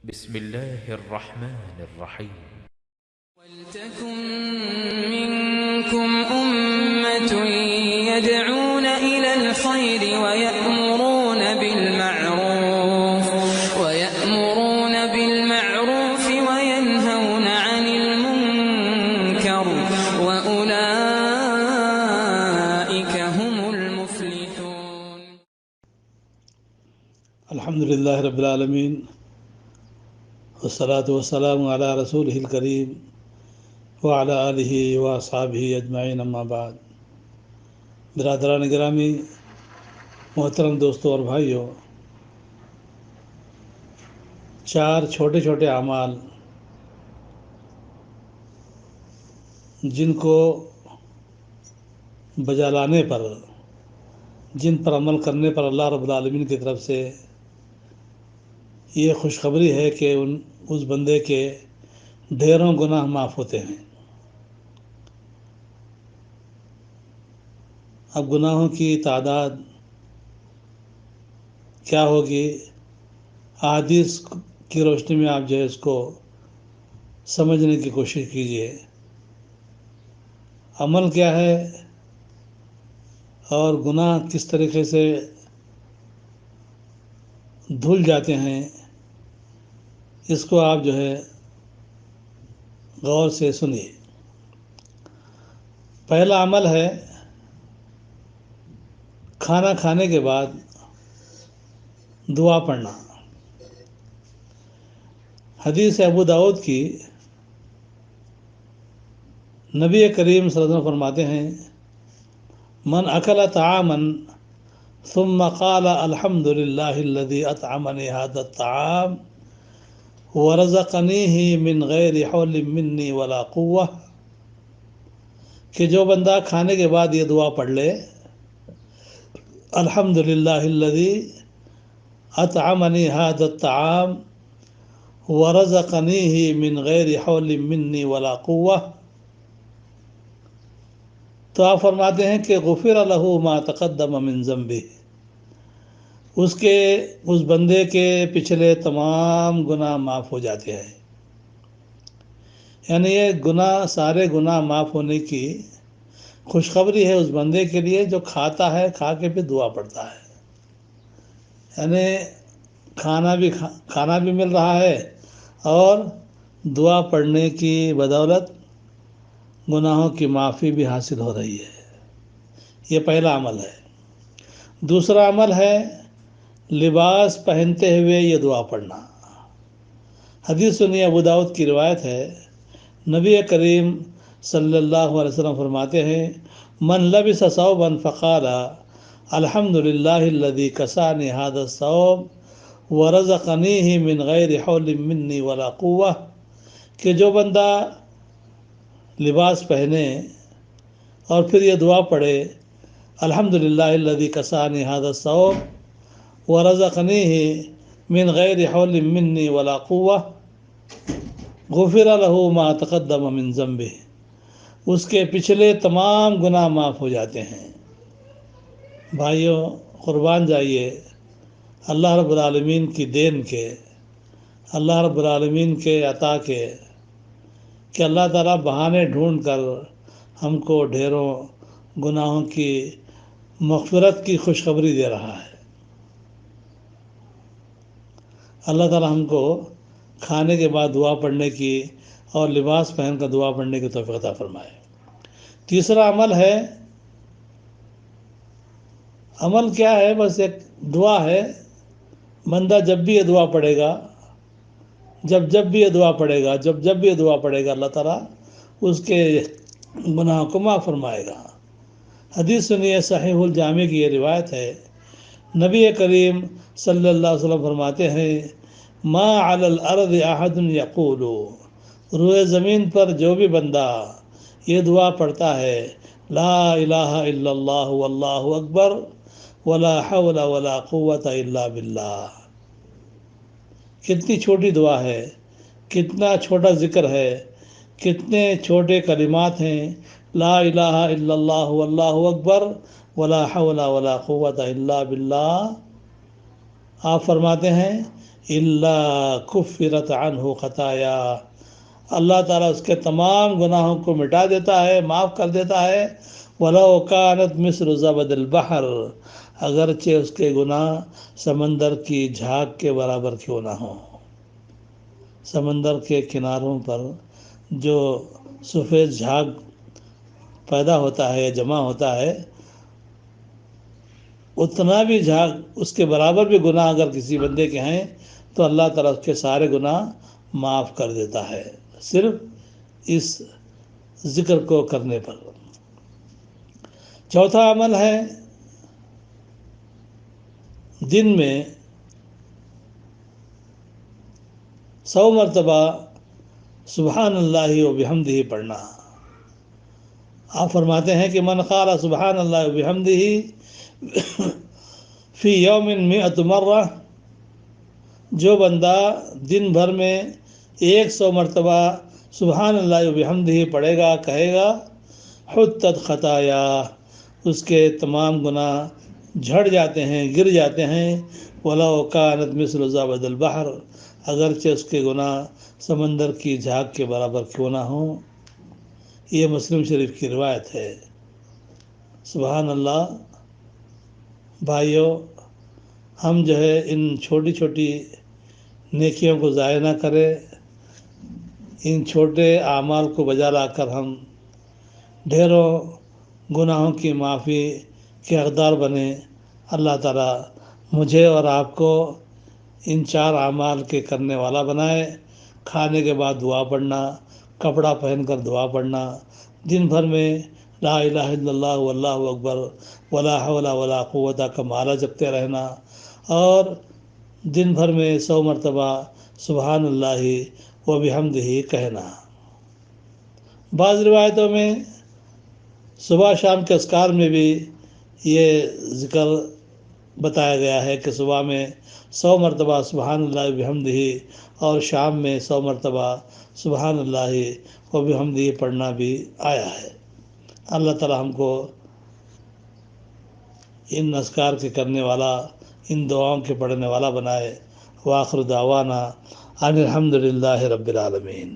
بسم الله الرحمن الرحيم. ولتكن منكم أمة يدعون إلى الخير ويأمرون بالمعروف وينهون عن المنكر وأولئك هم المفلحون. الحمد لله رب العالمين والصلاة والسلام على رسوله الكريم وعلى آله وأصحابه أجمعين اما بعد. برادران گرامی، محترم دوستوں اور بھائیوں، 4 چھوٹے چھوٹے اعمال جن کو بجا لانے پر، جن پر عمل کرنے پر اللہ رب العالمین کی طرف سے یہ خوشخبری ہے کہ اس بندے کے ڈھیروں گناہ معاف ہوتے ہیں۔ اب گناہوں کی تعداد کیا ہوگی، احادیث کی روشنی میں آپ اس کو سمجھنے کی کوشش کیجیے۔ عمل کیا ہے اور گناہ کس طریقے سے دھل جاتے ہیں، اس کو آپ غور سے سنیے۔ پہلا عمل ہے کھانا کھانے کے بعد دعا پڑھنا۔ حدیث ابو داؤد کی، نبی کریم صلی اللہ علیہ وسلم فرماتے ہیں: من اکل طعاما ثم قال الحمد للہ الذی اطعمنی هذا الطعام ورزقنیہ من غیر حول منی ولا قوہ، کہ جو بندہ کھانے کے بعد یہ دعا پڑھ لے: الحمد للہ الذی اطعمنی هذا الطعام ورزقنیہ من غیر حول منی ولا قوہ، تو آپ فرماتے ہیں کہ غفر لہ ما تقدم من ذنبہ، اس بندے کے پچھلے تمام گناہ معاف ہو جاتے ہیں۔ یعنی یہ سارے گناہ معاف ہونے کی خوشخبری ہے اس بندے کے لیے جو کھاتا ہے، کھا کے پھر دعا پڑھتا ہے۔ یعنی کھانا بھی مل رہا ہے اور دعا پڑھنے کی بدولت گناہوں کی معافی بھی حاصل ہو رہی ہے۔ یہ پہلا عمل ہے۔ دوسرا عمل ہے لباس پہنتے ہوئے یہ دعا پڑھنا۔ حدیث سنیے، ابو داؤد کی روایت ہے، نبی کریم صلی اللہ علیہ وسلم فرماتے ہیں: من لبس ثوبا فقال الحمد للہ الذی کسانی هذا الثوب ورزقنیہ من غیر حول منی ولا قوہ، کہ جو بندہ لباس پہنے اور پھر یہ دعا پڑھے: الحمد للہ الذی کسانی هذا الثوب ورزقنیہ من غیر حول منی ولا قوہ غفر لہ ما تقدم من ذنبہ، اس کے پچھلے تمام گناہ معاف ہو جاتے ہیں۔ بھائیوں، قربان جائیے اللہ رب العالمین کی دین کے، اللہ رب العالمین کے عطا کے، کہ اللہ تعالیٰ بہانے ڈھونڈ کر ہم کو ڈھیروں گناہوں کی مغفرت کی خوشخبری دے رہا ہے۔ اللہ تعالیٰ ہم کو کھانے کے بعد دعا پڑھنے کی اور لباس پہن کر دعا پڑھنے کی توفیق عطا فرمائے۔ تیسرا عمل ہے، عمل کیا ہے؟ بس ایک دعا ہے۔ بندہ جب بھی یہ دعا پڑھے گا، جب بھی یہ دعا پڑھے گا اللہ تعالیٰ اس کے گناہوں کو معاف فرمائے گا۔ حدیث سنیے، صحیح الجامع کی یہ روایت ہے، نبی کریم صلی اللہ علیہ وسلم فرماتے ہیں: ما علی الارض احد یقول، روئے زمین پر جو بھی بندہ یہ دعا پڑھتا ہے: لا الہ الا اللہ واللہ اکبر ولا حول ولا قوة الا باللہ۔ کتنی چھوٹی دعا ہے، کتنا چھوٹا ذکر ہے، کتنے چھوٹے کلمات ہیں، لا الہ الا اللہ واللہ اکبر ولا حول ولا قوة الا باللہ۔ آپ فرماتے ہیں الا کفرت عنہ خطایا، اللہ تعالیٰ اس کے تمام گناہوں کو مٹا دیتا ہے، معاف کر دیتا ہے۔ وَلَوْ كَانَتْ مِثْلُ زَبَدِ الْبَحْرِ، اگرچہ اس کے گناہ سمندر کی جھاگ کے برابر کیوں نہ ہوں۔ سمندر کے کناروں پر جو سفید جھاگ پیدا ہوتا ہے یا جمع ہوتا ہے، اتنا بھی جھاگ، اس کے برابر بھی گناہ اگر کسی بندے کے ہیں تو اللہ تعالیٰ اس کے سارے گناہ معاف کر دیتا ہے، صرف اس ذکر کو کرنے پر۔ چوتھا عمل ہے دن میں 100 مرتبہ سبحان اللہ و بحمدہ پڑھنا۔ آپ فرماتے ہیں کہ من قال سبحان اللہ و بحمدہ فی یوم 100 مرہ، جو بندہ دن بھر میں 100 مرتبہ سبحان اللہ و بحمدہ پڑھے گا، کہے گا، حطت خطایا، اس کے تمام گناہ جھڑ جاتے ہیں، گر جاتے ہیں۔ وَلَوْ كَانَتْ مِثْلُ زَبَدِ الْبَحْرِ، اگرچہ اس کے گناہ سمندر کی جھاگ کے برابر کیوں نہ ہوں۔ یہ مسلم شریف کی روایت ہے۔ سبحان اللہ۔ بھائیو، ہم جو ہے ان چھوٹی چھوٹی نیکیوں کو ضائع نہ کریں، ان چھوٹے اعمال کو بجا لا کر ہم ڈھیروں گناہوں کی معافی کے حقدار بنیں۔ اللہ تعالیٰ مجھے اور آپ کو ان 4 اعمال کے کرنے والا بنائے۔ کھانے کے بعد دعا پڑھنا، کپڑا پہن کر دعا پڑھنا، دن بھر میں لا الہ الا اللہ واللہ اکبر ولا حول ولا قوت کا معنی جپتے رہنا، اور دن بھر میں 100 مرتبہ سبحان اللہ و بحمدہ کہنا۔ بعض روایتوں میں صبح شام کے اذکار میں بھی یہ ذکر بتایا گیا ہے کہ صبح میں 100 مرتبہ سبحان اللہ و بحمدہ اور شام میں 100 مرتبہ سبحان اللہ و بحمدہ پڑھنا بھی آیا ہے۔ اللہ تعالیٰ ہم کو ان اذکار کے کرنے والا، ان دعاؤں کے پڑھنے والا بنائے۔ وآخر دعوانا ان الحمد للہ رب العالمین۔